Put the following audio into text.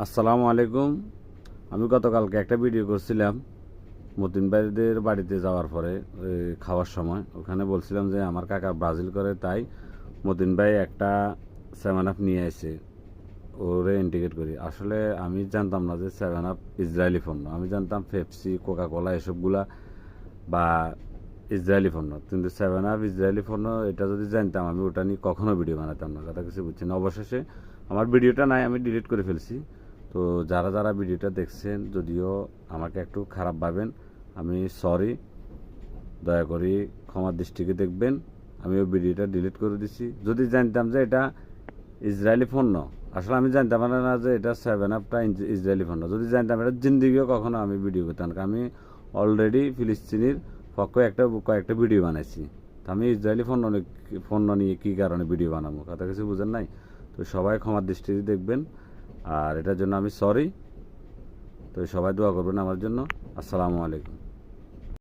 আসসালামু আলাইকুম। আমি গতকালকে একটা ভিডিও করছিলাম মতিন ভাইদের বাড়িতে যাওয়ার পরে খাওয়ার সময় ওখানে বলছিলাম যে আমার কাকা ব্রাজিল করে, তাই মতিন ভাই একটা 7 আপ নিয়ে আসে, ওরে ইন্টিগ্রেট করি। আসলে আমি জানতাম না যে 7 আপ ইসরায়েলি পণ্য, আমি জানতাম পেপসি, কোকা কোলা এসবগুলা বা ইসরায়েলি পণ্য, কিন্তু 7 আপ ইসরায়েলি পণ্য এটা যদি জানতাম আমি ওটা নিয়ে কখনো ভিডিও বানাতাম না, কথা কিছু বুঝছি না। অবশেষে আমার ভিডিওটা নাই, আমি ডিলিট করে ফেলছি। তো যারা যারা ভিডিওটা দেখছেন, যদিও আমাকে একটু খারাপ ভাবেন, আমি সরি, দয়া করে ক্ষমার দৃষ্টিকে দেখবেন। আমি ওই ভিডিওটা ডিলিট করে দিছি। যদি জানতাম যে এটা ইসরায়েলি পণ্য, আসলে আমি জানতাম না যে এটা 7 আপটা ইসরায়েলি পণ্য। যদি জানতাম এটা জিন্দিগিও কখনো আমি ভিডিও করতাম না। আমি অলরেডি ফিলিস্তিনির পক্ষে কয়েকটা ভিডিও বানাইছি। তো আমি ইসরায়েলি পণ্য নিয়ে কী কারণে ভিডিও বানাবো, কথা কিছু বুঝেন নাই। তো সবাই ক্ষমার দৃষ্টিতে দেখবেন, আর এটার জন্য আমি সরি। তো সবাই দোয়া করবেন আমার জন্য। আসসালামু আলাইকুম।